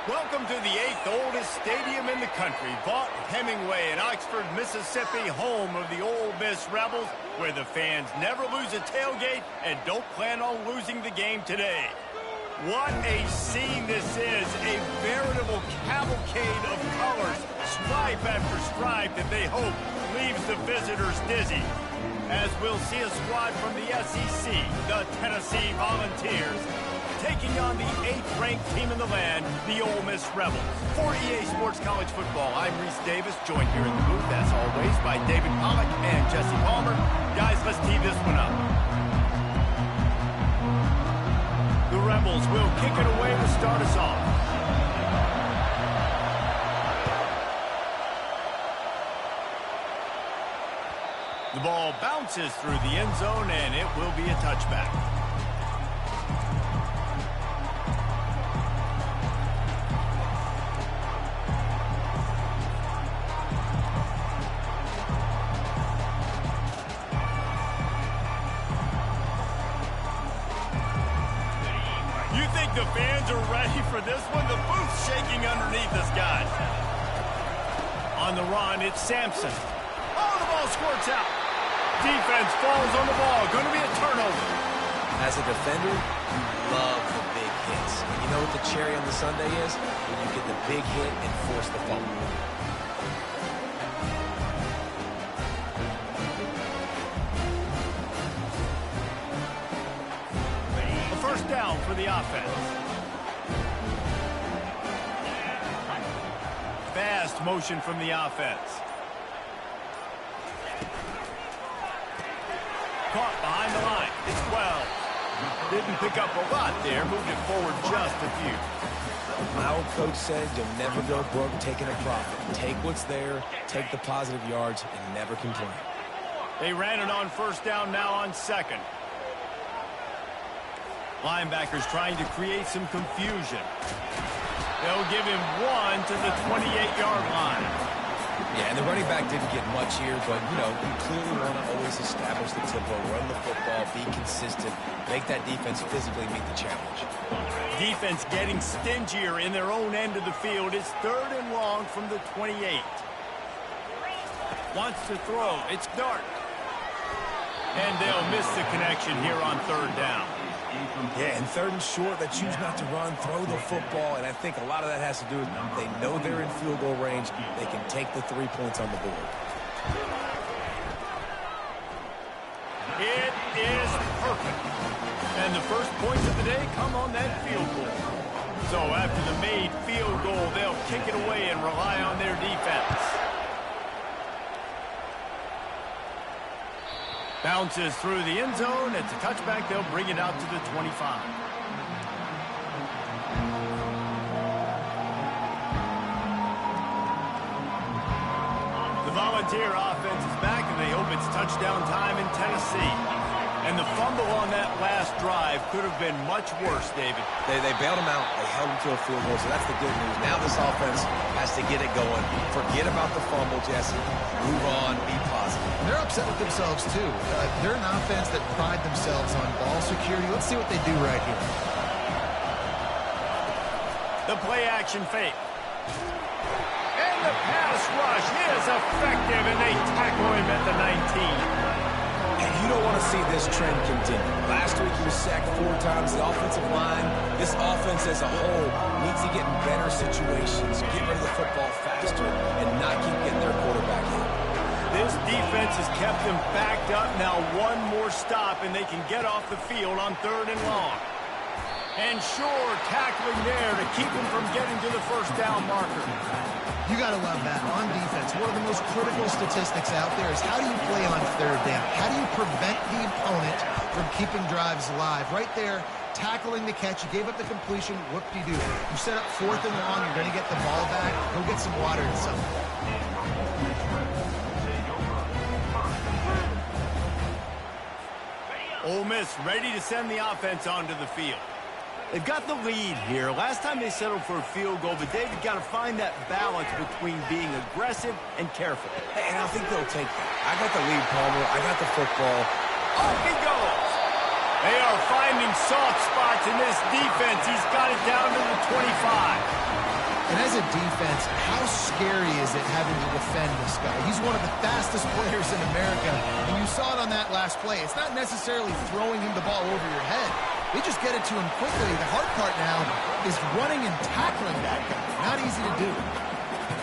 Welcome to the 8th oldest stadium in the country, Vaught Hemingway in Oxford, Mississippi, home of the Ole Miss Rebels, where the fans never lose a tailgate and don't plan on losing the game today. What a scene this is, a veritable cavalcade of colors, stripe after stripe that they hope leaves the visitors dizzy. As we'll see a squad from the SEC, the Tennessee Volunteers, taking on the 8th-ranked team in the land, the Ole Miss Rebels. For EA Sports College Football, I'm Reese Davis, joined here in the booth, as always, by David Pollack and Jesse Palmer. Guys, let's tee this one up. The Rebels will kick it away to start us off. The ball bounces through the end zone, and it will be a touchback. The fans are ready for this one. The booth's shaking underneath us, guys. On the run, it's Sampson. Oh, the ball squirts out. Defense falls on the ball. Going to be a turnover. As a defender, you love the big hits. You know what the cherry on the sundae is? When you get the big hit and force the fumble. First down for the offense. Fast motion from the offense. Caught behind the line. It's 12. Didn't pick up a lot there. Moved it forward just a few. My old coach said you'll never go broke taking a profit. Take what's there, take the positive yards, and never complain. They ran it on first down, now on second. Linebackers trying to create some confusion. They'll give him one to the 28-yard line. Yeah, and the running back didn't get much here, but, you know, you clearly want to always establish the tempo, run the football, be consistent, make that defense physically meet the challenge. Defense getting stingier in their own end of the field. It's 3rd and long from the 28. Wants to throw. It's Dart. And they'll miss the connection here on 3rd down. Yeah, and 3rd and short, they choose not to run, throw the football, and I think a lot of that has to do with they know they're in field goal range. They can take the 3 points on the board. It is perfect. And the first points of the day come on that field goal. So after the made field goal, they'll kick it away and rely on their defense. Bounces through the end zone. It's a touchback. They'll bring it out to the 25. The Volunteer offense is back, and they hope it's touchdown time in Tennessee. And the fumble on that last drive could have been much worse, David. They bailed him out. They held him to a field goal, so that's the good news. Now this offense has to get it going. Forget about the fumble, Jesse. Move on. Be positive. They're upset with themselves, too. They're an offense that pride themselves on ball security. Let's see what they do right here. The play-action fake. And the pass rush is effective, and they tackle him at the 19. And you don't want want to see this trend continue. Last week he was sacked 4 times. The offensive line, this offense as a whole, needs to get in better situations, get rid of the football faster, and not keep getting their quarterback hit. This defense has kept them backed up. Now one more stop, and they can get off the field on 3rd and long. And sure, tackling there to keep them from getting to the first down marker. You got to love that. On defense, one of the most critical statistics out there is how do you play on 3rd down? How do you prevent the opponent from keeping drives alive? Right there, tackling the catch. You gave up the completion. Whoop-de-doo. You set up 4th and long. You're going to get the ball back. Go get some water and something. Ole Miss ready to send the offense onto the field. They've got the lead here. Last time they settled for a field goal, but David got to find that balance between being aggressive and careful. Hey, and I think they'll take that. I got the lead, Palmer. I got the football. Off he goes. They are finding soft spots in this defense. He's got it down to the 25. And as a defense, how scary is it having to defend this guy? He's one of the fastest players in America, and you saw it on that last play. It's not necessarily throwing him the ball over your head. They just get it to him quickly. The hard part now is running and tackling that guy. Not easy to do.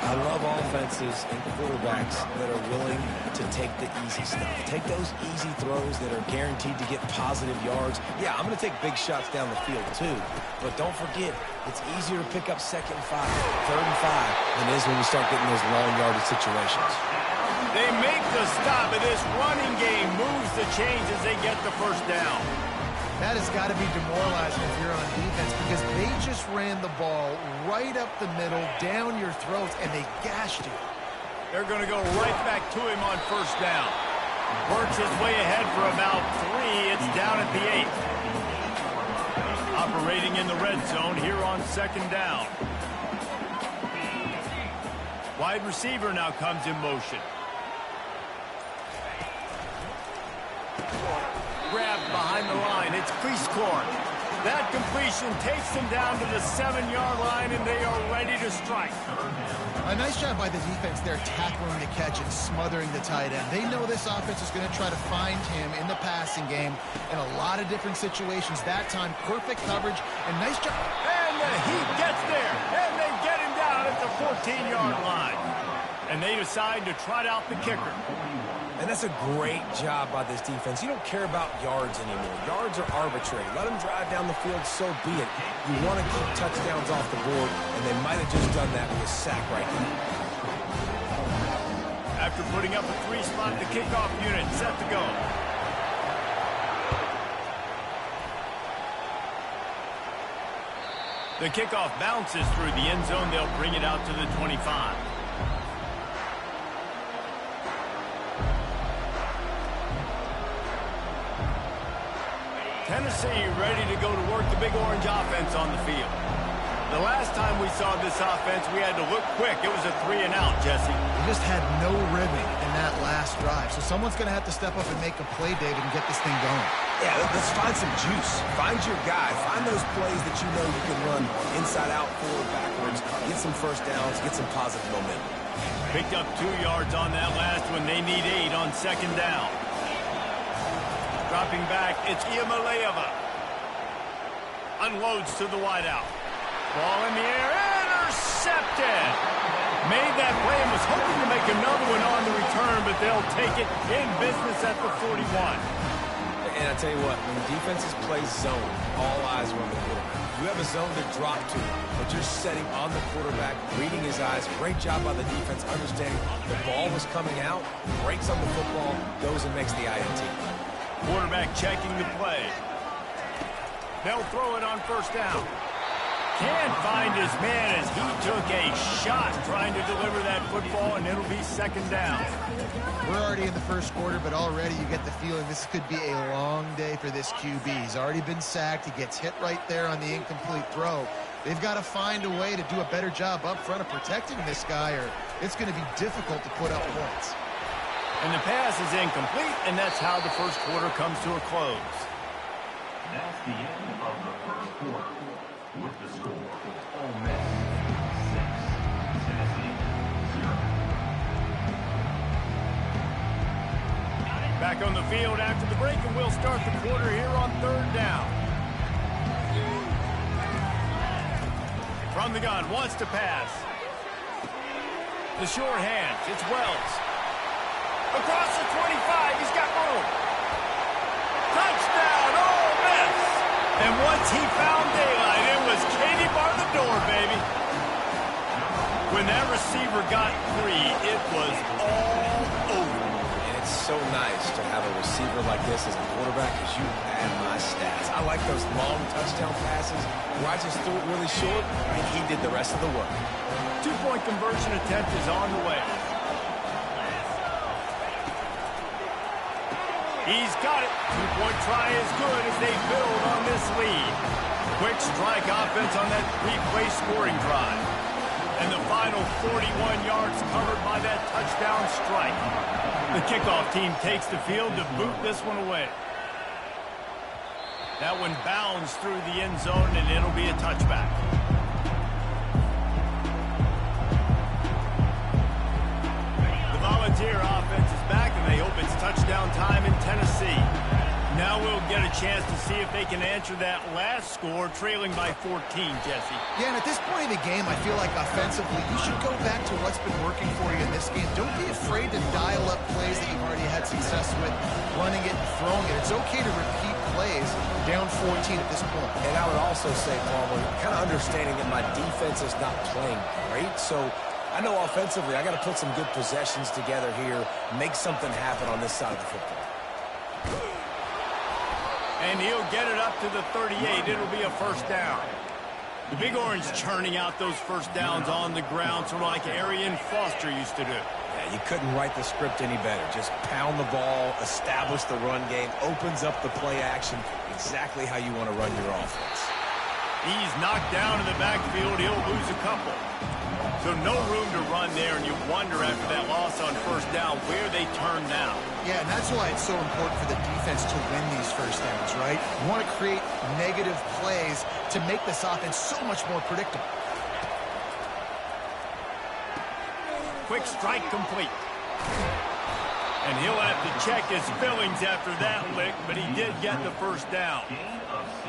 I love offenses and quarterbacks that are willing to take the easy stuff. Take those easy throws that are guaranteed to get positive yards. Yeah, I'm going to take big shots down the field too. But don't forget, it's easier to pick up 2nd and 5, 3rd and 5 than it is when you start getting those long yardage situations. They make the stop, and this running game moves the chains as they get the first down. That has got to be demoralizing if you're on defense because they just ran the ball right up the middle, down your throats, and they gashed you. They're going to go right back to him on 1st down. Works his way ahead for about 3. It's down at the 8. Operating in the red zone here on 2nd down. Wide receiver now comes in motion. Grabbed behind the line. It's Cleescorn. That completion takes them down to the 7-yard line, and they are ready to strike. A nice job by the defense there tackling the catch and smothering the tight end. They know this offense is going to try to find him in the passing game in a lot of different situations. That time, perfect coverage and nice job. And he gets there, and they get him down at the 14-yard line. And they decide to trot out the kicker. And that's a great job by this defense. You don't care about yards anymore. Yards are arbitrary. Let them drive down the field, so be it. You want to keep touchdowns off the board, and they might have just done that with a sack right now. After putting up a 3-spot, the kickoff unit set to go. The kickoff bounces through the end zone. They'll bring it out to the 25. Tennessee ready to go to work the Big Orange offense on the field. The last time we saw this offense, we had to look quick. It was a 3-and-out, Jesse. They just had no rhythm in that last drive. So someone's going to have to step up and make a play, David, and get this thing going. Yeah, let's find some juice. Find your guy. Find those plays that you know you can run inside out, forward, backwards. Get some first downs. Get some positive momentum. Picked up 2 yards on that last one. They need 8 on 2nd down. Dropping back, it's Iamaleava. Unloads to the wideout. Ball in the air, intercepted. Made that play and was hoping to make another one on the return, but they'll take it in business at the 41. And I tell you what, when defenses play zone, all eyes are on the quarterback. You have a zone to drop to, but you're setting on the quarterback, reading his eyes. Great job by the defense, understanding the ball was coming out, breaks on the football, goes and makes the INT. Quarterback checking the play. They'll throw it on 1st down. Can't find his man as he took a shot trying to deliver that football, and it'll be 2nd down. We're already in the first quarter, but already you get the feeling this could be a long day for this QB. He's already been sacked. He gets hit right there on the incomplete throw. They've got to find a way to do a better job up front of protecting this guy, or it's going to be difficult to put up points. And the pass is incomplete, and that's how the first quarter comes to a close. That's the end of the first quarter. With the score, Ole Miss 6, Tennessee 0. Back Back on the field after the break, and we'll start the quarter here on 3rd down. From the gun, wants to pass. The short hand, it's Wells. Across the 25, he's got room. Touchdown, Ole Miss! And once he found daylight, it was Katie bar the door, baby. When that receiver got free, it was all over. And it's so nice to have a receiver like this as a quarterback because you add my stats. I like those long touchdown passes where I just threw it really short and he did the rest of the work. 2-point conversion attempt is on the way. He's got it. 2-point try is good as they build on this lead. Quick strike offense on that 3-play scoring drive. And the final 41 yards covered by that touchdown strike. The kickoff team takes the field to boot this one away. That one bounds through the end zone, and it'll be a touchback. The Volunteer offense is back, and they hope it's touchdown time in Tennessee. Now we'll get a chance to see if they can answer that last score, trailing by 14, Jesse. Yeah, and at this point of the game, I feel like offensively, you should go back to what's been working for you in this game. Don't be afraid to dial up plays that you've already had success with, running it and throwing it. It's okay to repeat plays down 14 at this point. And I would also say, Palmer, kind of understanding that my defense is not playing great, so I know offensively I got to put some good possessions together here, make something happen on this side of the football. And he'll get it up to the 38. It'll be a first down. The Big Orange churning out those first downs on the ground, sort of like Arian Foster used to do. Yeah, you couldn't write the script any better. Just pound the ball, establish the run game, opens up the play action, exactly how you want to run your offense. He's knocked down in the backfield. He'll lose a couple. So no room to run there, and you wonder after that loss on first down where they turn now. Yeah, and that's why it's so important for the defense to win these first downs, right? You want to create negative plays to make this offense so much more predictable. Quick strike complete. And he'll have to check his fillings after that lick, but he did get the first down.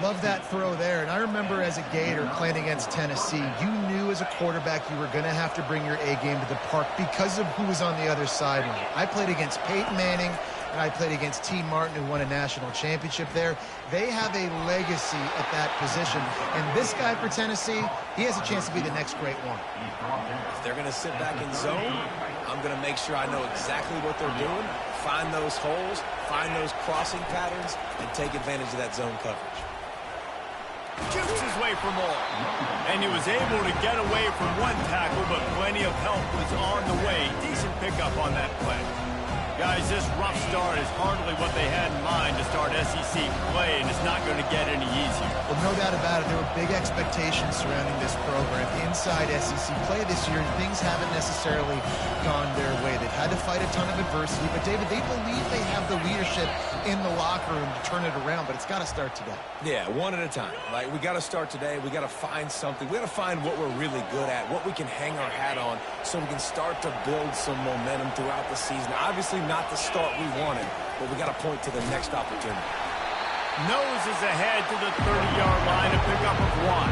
Love that throw there. And I remember as a Gator playing against Tennessee, you knew as a quarterback you were going to have to bring your A game to the park because of who was on the other sideline. I played against Peyton Manning, and I played against T. Martin, who won a national championship there. They have a legacy at that position. And this guy for Tennessee, he has a chance to be the next great one. If they're going to sit back in zone, I'm going to make sure I know exactly what they're doing, find those holes, find those crossing patterns, and take advantage of that zone coverage. Jukes his way for more. And he was able to get away from one tackle, but plenty of help was on the way. Decent pickup on that play. Guys, this rough start is hardly what they had in mind to start SEC play, and it's not going to get any easier. Well, no doubt about it. There were big expectations surrounding this program inside SEC play this year, and things haven't necessarily gone their way. They've had to fight a ton of adversity, but, David, they believe they have the leadership in the locker room to turn it around, but it's got to start today. Yeah, one at a time. Like, we got to start today. We got to find something. We got to find what we're really good at, what we can hang our hat on so we can start to build some momentum throughout the season. Obviously, not the start we wanted, but we got to point to the next opportunity. Nose is ahead to the 30-yard line, a pickup of 1.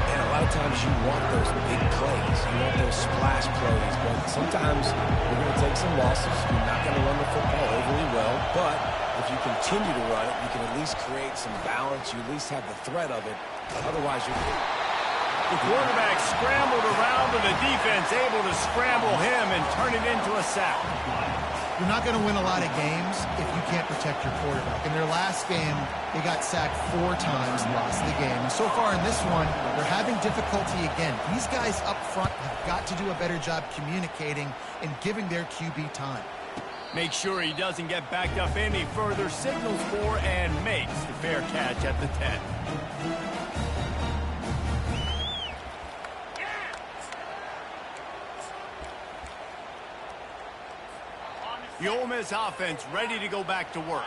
And a lot of times you want those big plays. You want those splash plays, but sometimes you're going to take some losses. You're not going to run the football overly well, but if you continue to run it, you can at least create some balance. You at least have the threat of it. Otherwise, you're... The quarterback scrambled around, and the defense able to scramble him and turn it into a sack. You're not going to win a lot of games if you can't protect your quarterback. In their last game, they got sacked 4 times and lost the game. And so far in this one, they're having difficulty again. These guys up front have got to do a better job communicating and giving their QB time. Make sure he doesn't get backed up any further, signals for and makes the fair catch at the 10. The Ole Miss offense ready to go back to work.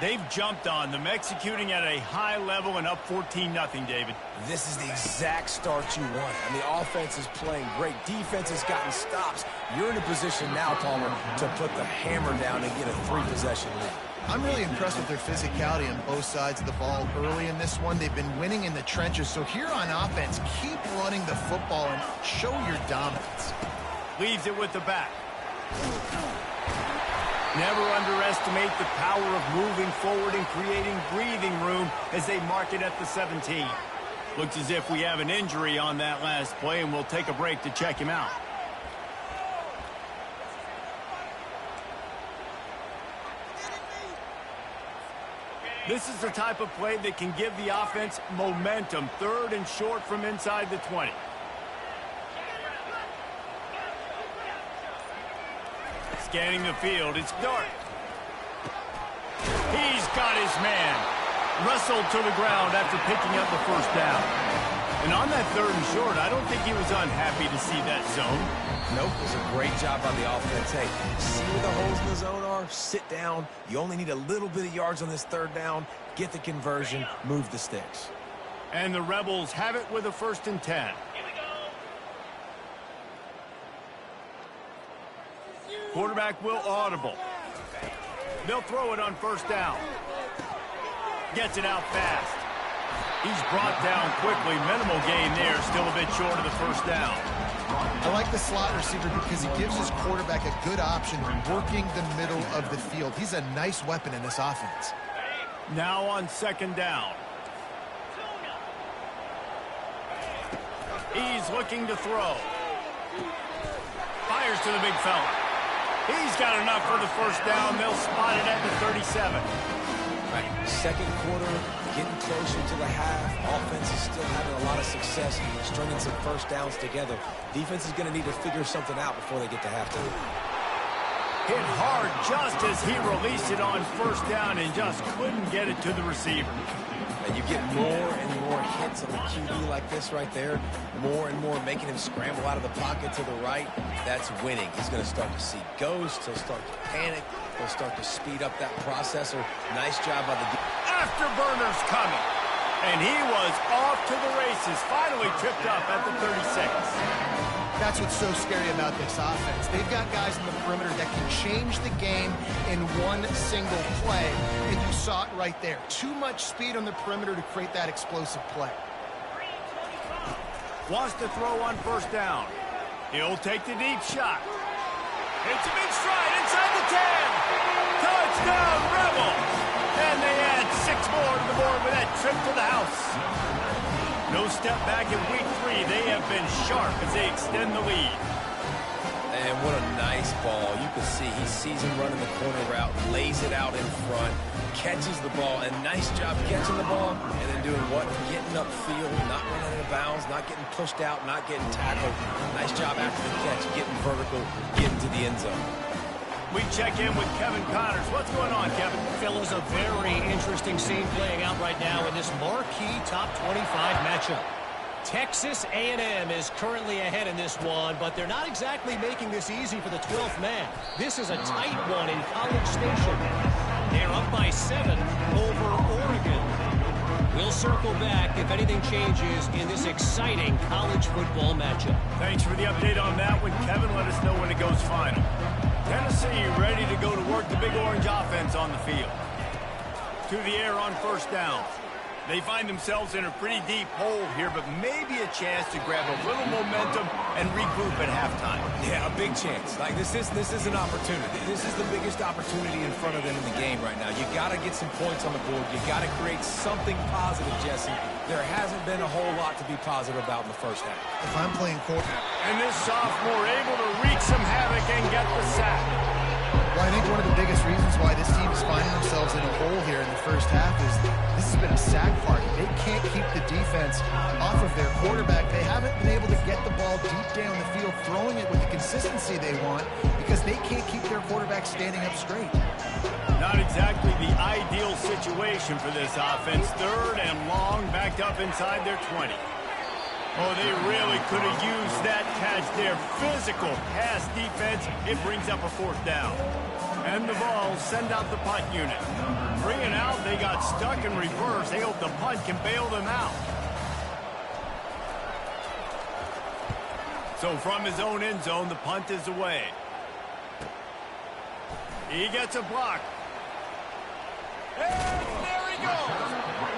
They've jumped on them, executing at a high level and up 14-0, David. This is the exact start you want. And the offense is playing great. Defense has gotten stops. You're in a position now, Palmer, to put the hammer down and get a 3-possession lead. I'm really impressed with their physicality on both sides of the ball early in this one. They've been winning in the trenches. So here on offense, keep running the football and show your dominance. Leaves it with the back. Never underestimate the power of moving forward and creating breathing room as they mark it at the 17. Looks as if we have an injury on that last play, and we'll take a break to check him out. This is the type of play that can give the offense momentum. 3rd and short from inside the 20. Scanning the field, it's Dart. He's got his man. Wrestled to the ground after picking up the first down. And on that 3rd and short, I don't think he was unhappy to see that zone. Nope, it was a great job by the offense. Hey, see where the holes in the zone are? Sit down. You only need a little bit of yards on this 3rd down. Get the conversion, move the sticks. And the Rebels have it with a 1st and 10. Quarterback will audible. They'll throw it on 1st down. Gets it out fast. He's brought down quickly. Minimal gain there. Still a bit short of the 1st down. I like the slot receiver because he gives his quarterback a good option working the middle of the field. He's a nice weapon in this offense. Now on 2nd down. He's looking to throw. Fires to the big fella. He's got enough for the 1st down. They'll spot it at the 37. Right. 2nd quarter, getting closer to the half. Offense is still having a lot of success stringing some 1st downs together. Defense is going to need to figure something out before they get to halftime. Hit hard just as he released it on 1st down and just couldn't get it to the receiver. And you get more and more hits on the QB like this right there. More and more making him scramble out of the pocket to the right. That's winning. He's going to start to see ghosts. He'll start to panic. He'll start to speed up that processor. Nice job by the Afterburners coming. And he was off to the races. Finally tripped up at the 36. That's what's so scary about this offense. They've got guys in the perimeter that can change the game in one single play, and you saw it right there. Too much speed on the perimeter to create that explosive play. Wants to throw on 1st down. He'll take the deep shot. It's a big stride inside the 10. Touchdown, Rebels! And they add 6 more to the board with that trip to the house. No step back in week 3. They have been sharp as they extend the lead. And what a nice ball. You can see he sees him running the corner route, lays it out in front, catches the ball, and nice job catching the ball, and then doing what? Getting upfield, not running out of bounds, not getting pushed out, not getting tackled. Nice job after the catch, getting vertical, getting to the end zone. We check in with Kevin Connors. What's going on, Kevin? Fellas, a very interesting scene playing out right now in this marquee top 25 matchup. Texas A&M is currently ahead in this one, but they're not exactly making this easy for the 12th man. This is a tight one in College Station. They're up by 7 over Oregon. We'll circle back if anything changes in this exciting college football matchup. Thanks for the update on that one, Kevin. Let us know when it goes final. Tennessee ready to go to work the Big Orange offense on the field. To the air on 1st down. They find themselves in a pretty deep hole here, but maybe a chance to grab a little momentum and regroup at halftime. Yeah, a big chance. Like this is an opportunity. This is the biggest opportunity in front of them in the game right now. You got to get some points on the board. You got to create something positive, Jesse. There hasn't been a whole lot to be positive about in the 1st half. If I'm playing quarterback. And this sophomore able to wreak some havoc and get the sack. Well, I think one of the biggest reasons why this team is finding themselves in a hole here in the 1st half is this has been a sack party. They can't keep the defense off of their quarterback. They haven't been able to get the ball deep down the field, throwing it with the consistency they want because they can't keep their quarterback standing up straight. Not exactly the ideal situation for this offense. 3rd and long, backed up inside their 20. Oh, they really could have used that catch there. Physical pass defense. It brings up a 4th down. And the Vols send out the punt unit. Bringing out, they got stuck in reverse. They hope the punt can bail them out. So from his own end zone, the punt is away. He gets a block. And there he goes.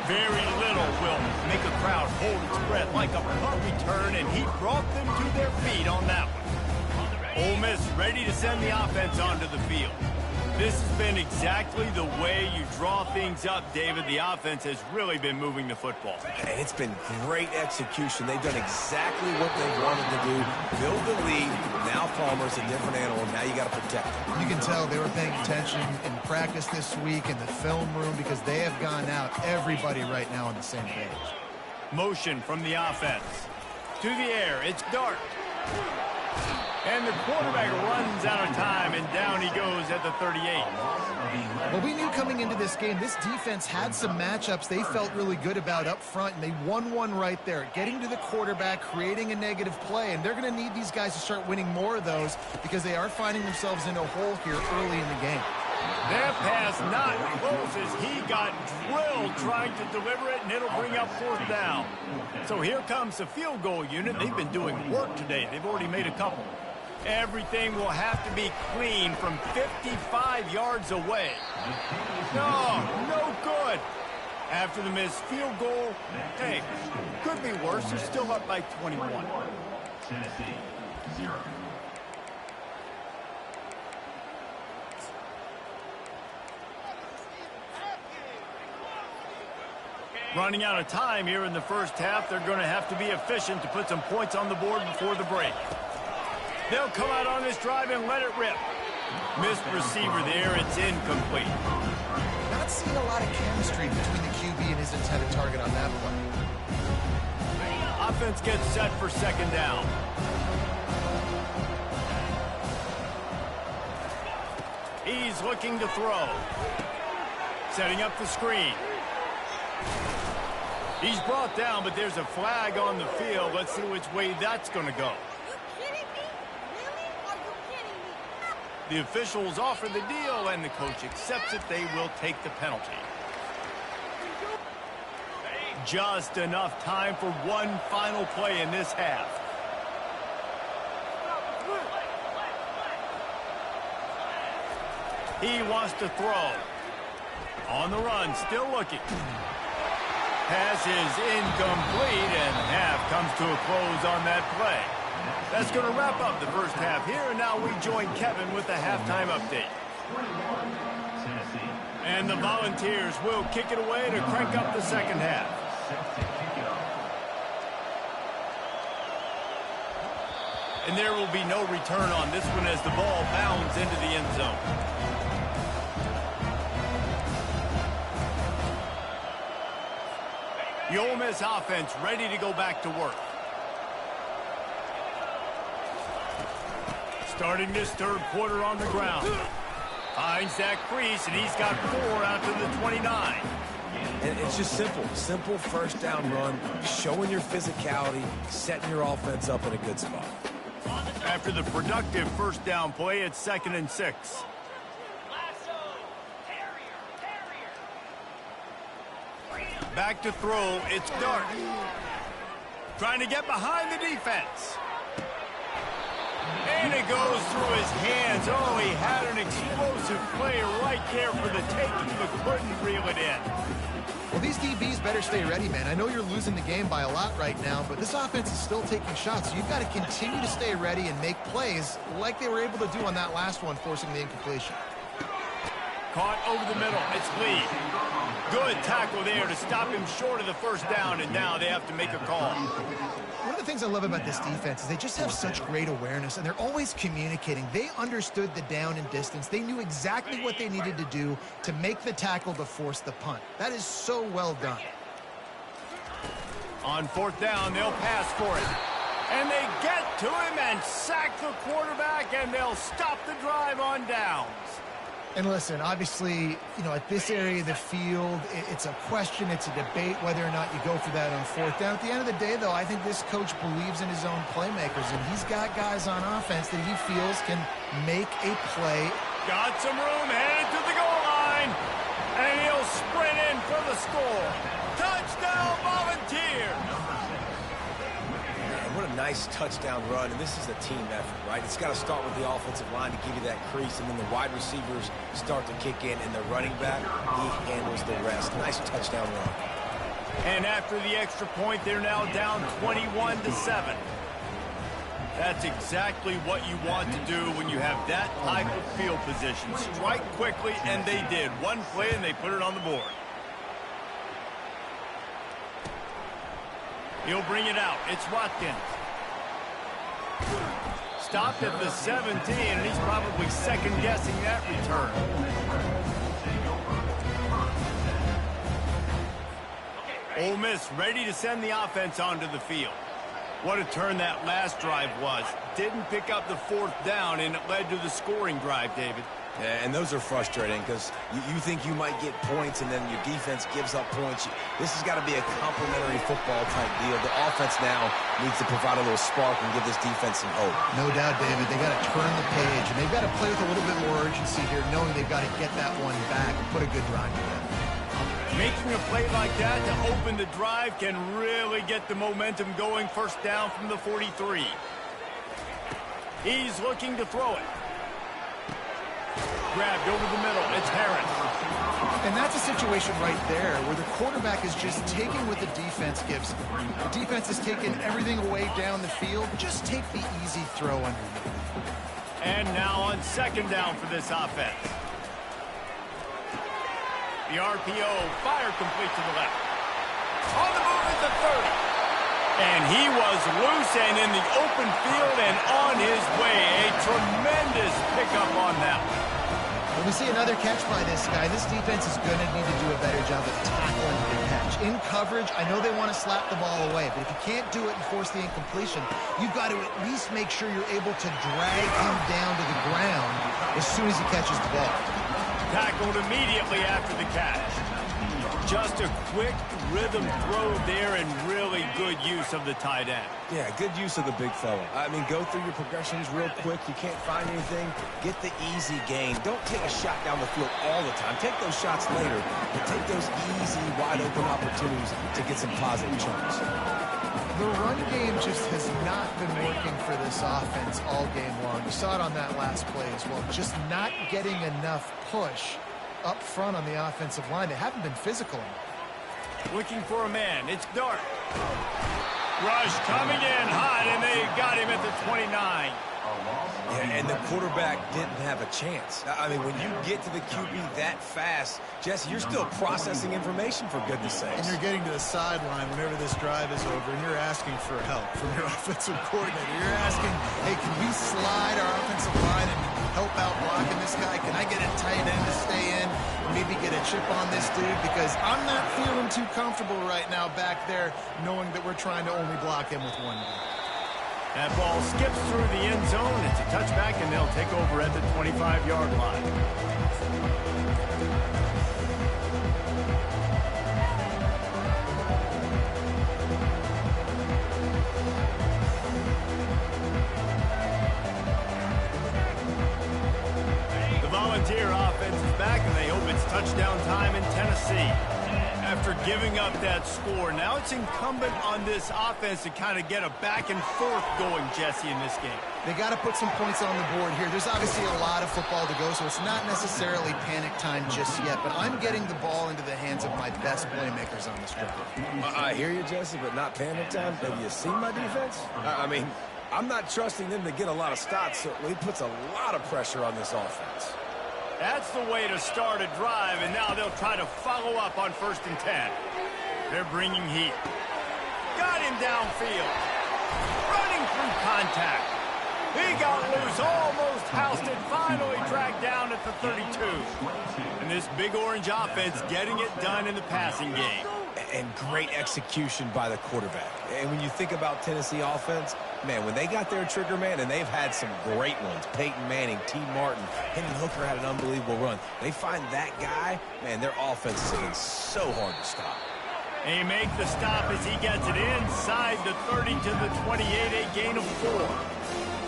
Very little will make a crowd hold its breath like a punt return, and he brought them to their feet on that one. Ole Miss ready to send the offense onto the field. This has been exactly the way you draw things up, David. The offense has really been moving the football. And it's been great execution. They've done exactly what they wanted to do. Build the lead. Now Palmer's a different animal. Now you got to protect him. You can tell they were paying attention in practice this week in the film room because they have gone out, everybody right now on the same page. Motion from the offense. To the air, it's Dart. And the quarterback runs out of time, and down he goes at the 38. Well, we knew coming into this game, this defense had some matchups they felt really good about up front, and they won one right there, getting to the quarterback, creating a negative play, and they're going to need these guys to start winning more of those because they are finding themselves in a hole here early in the game. That pass not close as he got drilled trying to deliver it, and it'll bring up fourth down. So here comes the field goal unit. They've been doing work today. They've already made a couple. Everything will have to be clean from 55 yards away. No good. After the missed field goal, hey, could be worse. They're still up by 21. Tennessee, 0. Running out of time here in the first half. They're going to have to be efficient to put some points on the board before the break. They'll come out on this drive and let it rip. Missed receiver there. It's incomplete. Not seeing a lot of chemistry between the QB and his intended target on that play. Offense gets set for second down. He's looking to throw. Setting up the screen. He's brought down, but there's a flag on the field. Let's see which way that's going to go. The officials offer the deal, and the coach accepts it. They will take the penalty. Just enough time for one final play in this half. He wants to throw. On the run, still looking. Pass is incomplete, and half comes to a close on that play. That's going to wrap up the first half here, and now we join Kevin with the halftime update. And the Volunteers will kick it away to crank up the second half. And there will be no return on this one as the ball bounds into the end zone. The Ole Miss offense ready to go back to work. Starting this third quarter on the ground. Finds Zach Priest, and he's got 4 out to the 29. And it's just simple. Simple first down run, showing your physicality, setting your offense up in a good spot. After the productive first down play, it's 2nd and 6. Back to throw, it's Dart. Trying to get behind the defense. And it goes through his hands. Oh, he had an explosive play right there for the taking, but couldn't reel it in. Well, these DBs better stay ready, man. I know you're losing the game by a lot right now, but this offense is still taking shots. So you've got to continue to stay ready and make plays like they were able to do on that last one, forcing the incompletion. Caught over the middle. It's Lee. Good tackle there to stop him short of the first down, and now they have to make a call. One of the things I love about this defense is they just have such great awareness, and they're always communicating. They understood the down and distance. They knew exactly what they needed to do to make the tackle to force the punt. That is so well done. On 4th down, they'll pass for it. And they get to him and sack the quarterback, and they'll stop the drive on downs. And listen, obviously, at this area of the field, it's a question, it's a debate whether or not you go for that on 4th down. At the end of the day, though, I think this coach believes in his own playmakers, and he's got guys on offense that he feels can make a play. Got some room, headed to the goal line. And he'll sprint in for the score. Touchdown, Volunteer! Man, what a nice touchdown run, and this is a team effort, right? It's got to start with the offensive line to give you that crease, and then the wide receivers start to kick in, and the running back, he handles the rest. Nice touchdown run. And after the extra point, they're now down 21-7. That's exactly what you want to do when you have that type of field position. Strike quickly, and they did. One play, and they put it on the board. He'll bring it out. It's Watkins. Stopped at the 17, and he's probably second-guessing that return. Ole Miss ready to send the offense onto the field. What a turn that last drive was. Didn't pick up the fourth down, and it led to the scoring drive, David. Yeah, and those are frustrating because you think you might get points, and then your defense gives up points. This has got to be a complementary football-type deal. The offense now needs to provide a little spark and give this defense some hope. No doubt, David. They got to turn the page, and they've got to play with a little bit more urgency here, knowing they've got to get that one back and put a good drive together. Making a play like that to open the drive can really get the momentum going. First down from the 43. He's looking to throw it. Grabbed over the middle. It's Harris. And that's a situation right there where the quarterback is just taking what the defense gives him. The defense is taking everything away down the field. Just take the easy throw underneath. And now on second down for this offense. The RPO, fire complete to the left. On the move at the 30. And he was loose and in the open field and on his way. A tremendous pickup on that one. When we see another catch by this guy, this defense is going to need to do a better job of tackling the catch. In coverage, I know they want to slap the ball away, but if you can't do it and force the incompletion, you've got to at least make sure you're able to drag him down to the ground as soon as he catches the ball. Tackled immediately after the catch. Just a quick rhythm throw there and really good use of the tight end. Yeah, good use of the big fella. I mean, go through your progressions real quick. You can't find anything. Get the easy gain. Don't take a shot down the field all the time. Take those shots later, but take those easy, wide-open opportunities to get some positive chunks. The run game just has not been working for this offense all game long. You saw it on that last play as well. Just not getting enough push up front on the offensive line. They haven't been physical enough. Looking for a man. It's Dart. Rush coming in hot, and they got him at the 29. Yeah, and the quarterback didn't have a chance. I mean, when you get to the QB that fast, Jesse, you're still processing information, for goodness sakes. And you're getting to the sideline whenever this drive is over, and you're asking for help from your offensive coordinator. You're asking, hey, can we slide our offensive line and help out blocking this guy? Can I get a tight end to stay in and maybe get a chip on this dude? Because I'm not feeling too comfortable right now back there knowing that we're trying to only block him with one guy. That ball skips through the end zone. It's a touchback, and they'll take over at the 25-yard line. The Volunteer offense is back, and they hope it's touchdown time in Tennessee. After giving up that score, now it's incumbent on this offense to kind of get a back and forth going, Jesse, in this game. They got to put some points on the board here. There's obviously a lot of football to go, so it's not necessarily panic time just yet, but I'm getting the ball into the hands of my best playmakers on this drive. I hear you, Jesse, but not panic time. Have you seen my defense? I mean, I'm not trusting them to get a lot of stops, so he puts a lot of pressure on this offense. That's the way to start a drive, and now they'll try to follow up on 1st and 10. They're bringing heat. Got him downfield. Running through contact. He got loose, almost housed it, finally dragged down at the 32. And this Big Orange offense getting it done in the passing game. And great execution by the quarterback. And when you think about Tennessee offense, man, when they got their trigger man, and they've had some great ones, Peyton Manning, T. Martin, Hendon Hooker had an unbelievable run. They find that guy, man, their offense has been so hard to stop. They make the stop as he gets it inside the 30 to the 28, a gain of 4.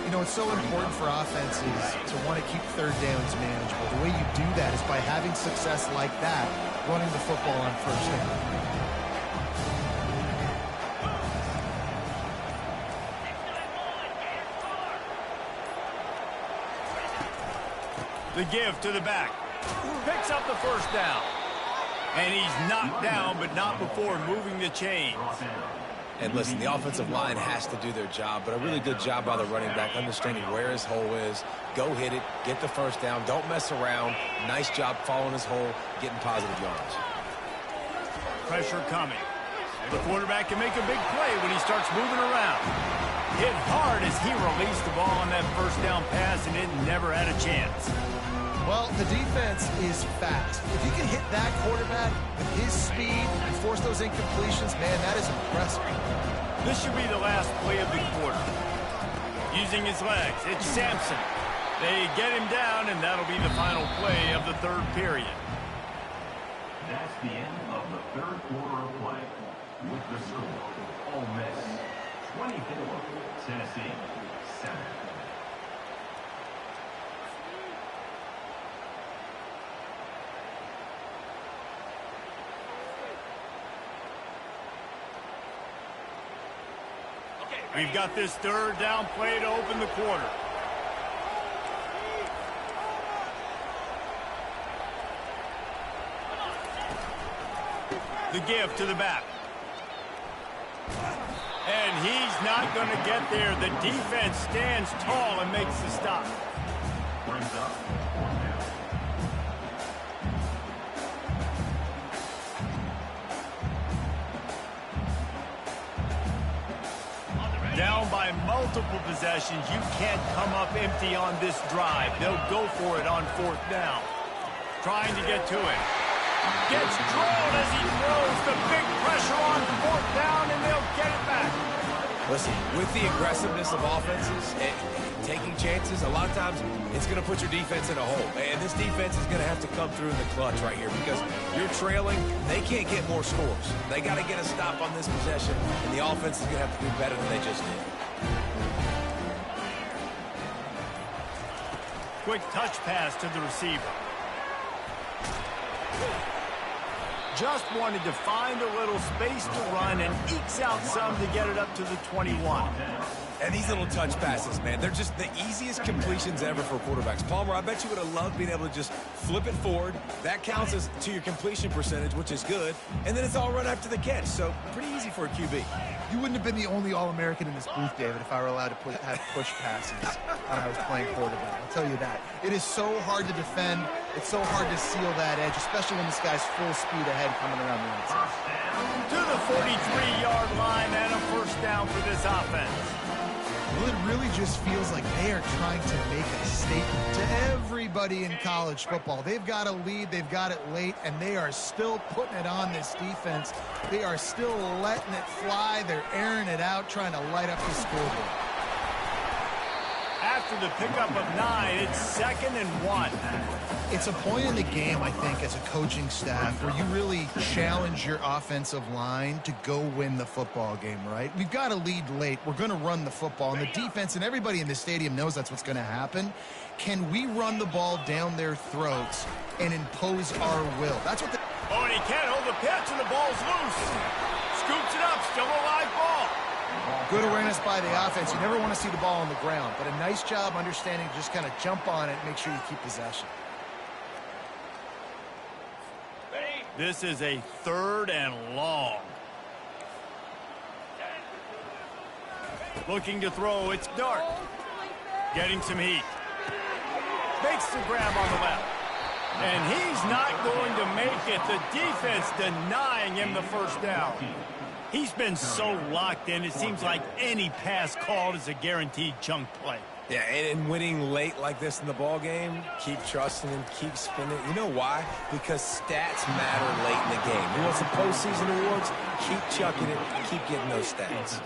You know, it's so important for offenses to want to keep third downs manageable. The way you do that is by having success like that, running the football on first down. The give to the back. Picks up the first down. And he's knocked down, but not before moving the chains. And listen, the offensive line has to do their job, but a really good job by the running back understanding where his hole is. Go hit it, get the first down, don't mess around. Nice job following his hole, getting positive yards. Pressure coming. The quarterback can make a big play when he starts moving around. Hit hard as he released the ball on that first down pass, and it never had a chance. Well, the defense is fast. If you can hit that quarterback with his speed and force those incompletions, man, that is impressive. This should be the last play of the quarter. Using his legs, it's Sampson. They get him down, and that'll be the final play of the third period. That's the end of the third quarter of play. With the score, Ole Miss 24, Tennessee 7. We've got this third down play to open the quarter. The give to the back. And he's not going to get there. The defense stands tall and makes the stop. Brings up. Down by multiple possessions. You can't come up empty on this drive. They'll go for it on fourth down. Trying to get to it. Gets drilled as he throws. The big pressure on fourth down, and they'll get it back. Listen, with the aggressiveness of offenses and taking chances, a lot of times it's going to put your defense in a hole. And this defense is going to have to come through in the clutch right here because you're trailing. They can't get more scores. They got to get a stop on this possession, and the offense is going to have to do better than they just did. Quick touch pass to the receiver. Just wanted to find a little space to run and ekes out some to get it up to the 21. And these little touch passes, man, they're just the easiest completions ever for quarterbacks. Palmer, I bet you would have loved being able to just flip it forward. That counts as to your completion percentage, which is good. And then it's all run after the catch, so pretty easy for a QB. You wouldn't have been the only All-American in this booth, David, if I were allowed to have push passes when I was playing quarterback. I'll tell you that. It is so hard to defend. It's so hard to seal that edge, especially when this guy's full speed ahead coming around the outside. To the 43-yard line and a first down for this offense. Well, it really just feels like they are trying to make a statement to everybody in college football. They've got a lead, they've got it late, and they are still putting it on this defense. They are still letting it fly. They're airing it out, trying to light up the scoreboard. After the pickup of 9, it's 2nd and 1. It's a point in the game, I think, as a coaching staff where you really challenge your offensive line to go win the football game, right? We've got a lead late. We're going to run the football. And the defense and everybody in the stadium knows that's what's going to happen. Can we run the ball down their throats and impose our will? That's what Oh, and he can't hold the pitch, and the ball's loose. Scoops it up, still a live ball. Good awareness by the offense. You never want to see the ball on the ground, but a nice job understanding to just kind of jump on it and make sure you keep possession. This is a 3rd and long. Looking to throw, it's Dart. Getting some heat. Makes the grab on the left. And he's not going to make it. The defense denying him the first down. He's been so locked in, it seems like any pass called is a guaranteed chunk play. Yeah, and winning late like this in the ball game, keep trusting him, keep spinning. You know why? Because stats matter late in the game. You want some postseason awards? Keep chucking it, keep getting those stats.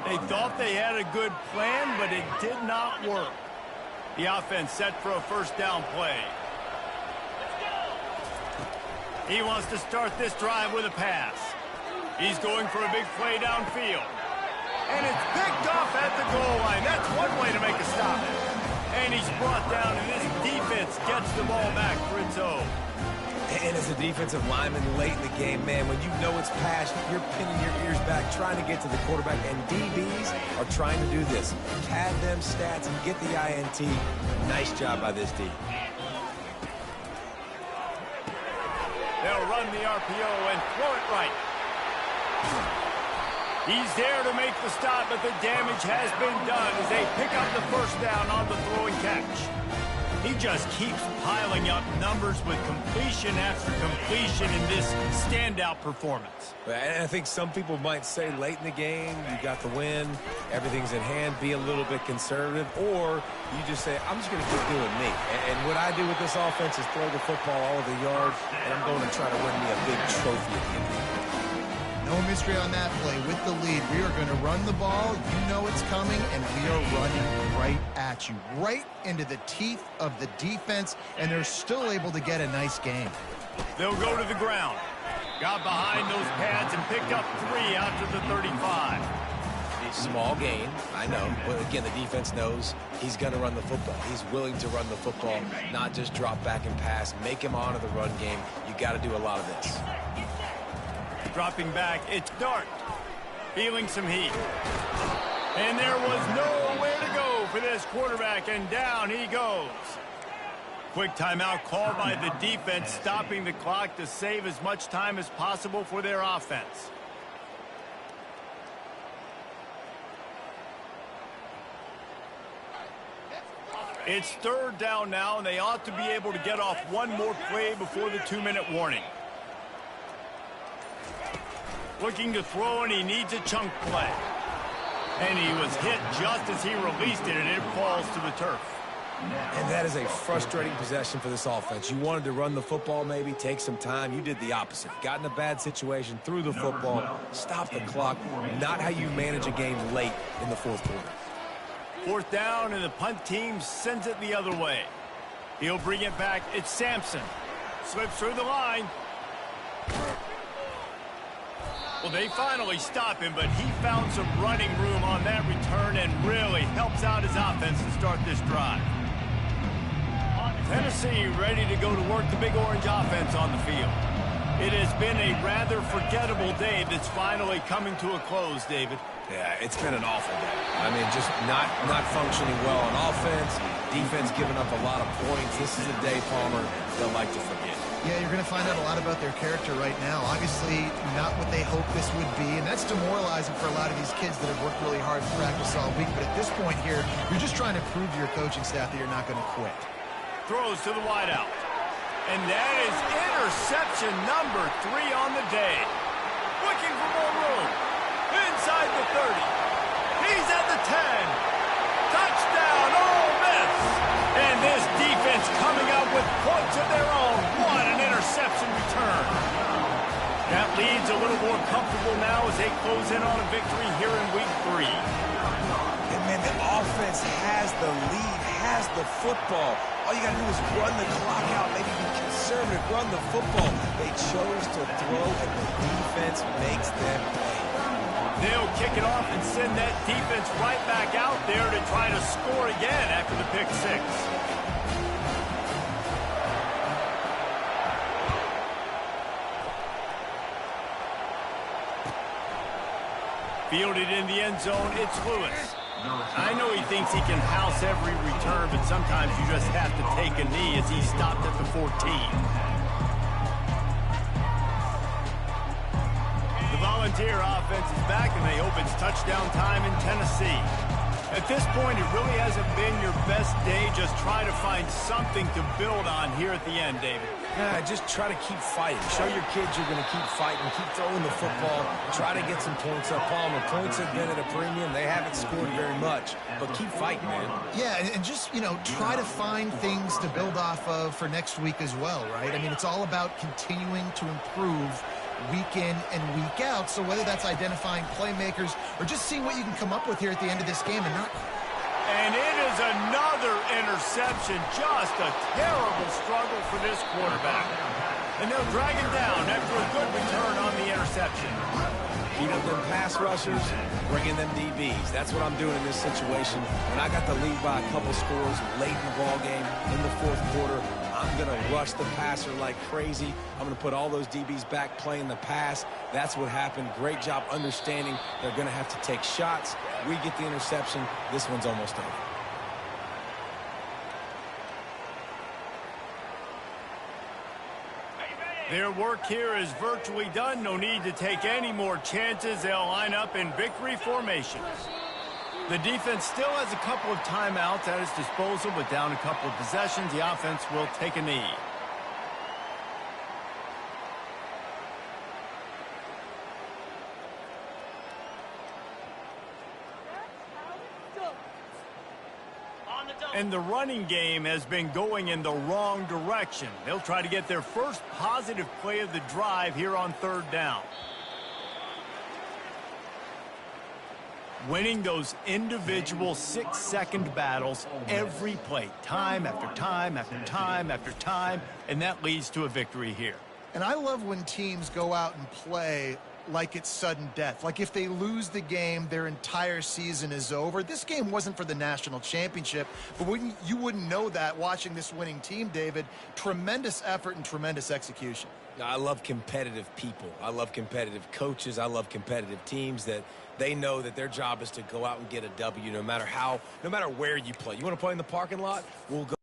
They thought they had a good plan, but it did not work. The offense set for a first down play. He wants to start this drive with a pass. He's going for a big play downfield. And it's picked off at the goal line. That's one way to make a stop. And he's brought down, and this defense gets the ball back for its own. And as a defensive lineman late in the game, man, when you know it's passed, you're pinning your ears back, trying to get to the quarterback. And DBs are trying to do this. Pad them stats and get the INT. Nice job by this D. They'll run the RPO and throw it right. He's there to make the stop, but the damage has been done as they pick up the first down on the throwing catch. He just keeps piling up numbers with completion after completion in this standout performance. And I think some people might say late in the game, you got the win, everything's in hand, be a little bit conservative, or you just say, I'm just going to keep doing me. And what I do with this offense is throw the football all over the yard, and I'm going to try to win me a big trophy at the end of the year. No mystery on that play. With the lead, we are going to run the ball. You know it's coming, and we are running right at you, right into the teeth of the defense, and they're still able to get a nice game. They'll go to the ground. Got behind those pads and picked up 3 out to the 35. Small gain, I know. But again, the defense knows he's going to run the football. He's willing to run the football, not just drop back and pass, make him honor the run game. You got to do a lot of this. Dropping back, it's Dart. Feeling some heat. And there was nowhere to go for this quarterback, and down he goes. Quick timeout called by the defense, stopping the clock to save as much time as possible for their offense. It's third down now, and they ought to be able to get off one more play before the 2-minute warning. Looking to throw, and he needs a chunk play. And he was hit just as he released it, and it falls to the turf. And that is a frustrating possession for this offense. You wanted to run the football, maybe take some time. You did the opposite. Got in a bad situation, threw the football, stopped the clock. Not how you manage a game late in the fourth quarter. Fourth down, and the punt team sends it the other way. He'll bring it back. It's Sampson. Slips through the line. Well, they finally stop him, but he found some running room on that return and really helps out his offense to start this drive. Tennessee ready to go to work the Big Orange offense on the field. It has been a rather forgettable day that's finally coming to a close, David. Yeah, it's been an awful day. I mean, just not functioning well on offense, defense giving up a lot of points. This is a day, Palmer, they'll like to forget. Yeah, you're going to find out a lot about their character right now. Obviously, not what they hoped this would be, and that's demoralizing for a lot of these kids that have worked really hard in practice all week. But at this point here, you're just trying to prove to your coaching staff that you're not going to quit. Throws to the wideout. And that is interception number 3 on the day. Looking for more room. Inside the 30. He's at the 10. Touchdown, Ole Miss. And this defense coming up with points of their own. What an interception return. That leads a little more comfortable now as they close in on a victory here in week 3. And man, the offense has the lead, has the football. All you got to do is run the clock out, maybe be conservative, run the football. They chose to throw, and the defense makes them pay. They'll kick it off and send that defense right back out there to try to score again after the pick 6. Fielded in the end zone, it's Lewis. I know he thinks he can house every return, but sometimes you just have to take a knee as he stopped at the 14. The Volunteer offense is back, and they hope it's touchdown time in Tennessee. At this point, it really hasn't been your best day. Just try to find something to build on here at the end, David. Yeah, just try to keep fighting. Show your kids you're going to keep fighting, keep throwing the football, try to get some points up. Palmer, points have been at a premium. They haven't scored very much, but keep fighting, man. Yeah, and just, you know, try to find things to build off of for next week as well, right? I mean, it's all about continuing to improve week in and week out. So whether that's identifying playmakers or just seeing what you can come up with here at the end of this game and not... And it is another interception. Just a terrible struggle for this quarterback. And they'll drag him down after a good return on the interception. Heat up them pass rushers, bring in them DBs. That's what I'm doing in this situation. When I got the lead by a couple scores late in the ball game, in the fourth quarter, I'm going to rush the passer like crazy. I'm going to put all those DBs back playing the pass. That's what happened. Great job understanding they're going to have to take shots. We get the interception. This one's almost over. Their work here is virtually done. No need to take any more chances. They'll line up in victory formation. The defense still has a couple of timeouts at its disposal, but down a couple of possessions, the offense will take a knee. And the running game has been going in the wrong direction. They'll try to get their first positive play of the drive here on third down. Winning those individual 6-second battles every play, time after time after time after time, and that leads to a victory here. And I love when teams go out and play like it's sudden death. Like if they lose the game, their entire season is over. This game wasn't for the national championship, but you wouldn't know that watching this winning team, David. Tremendous effort and tremendous execution. I love competitive people. I love competitive coaches. I love competitive teams that they know that their job is to go out and get a W no matter where you play. You want to play in the parking lot? We'll go.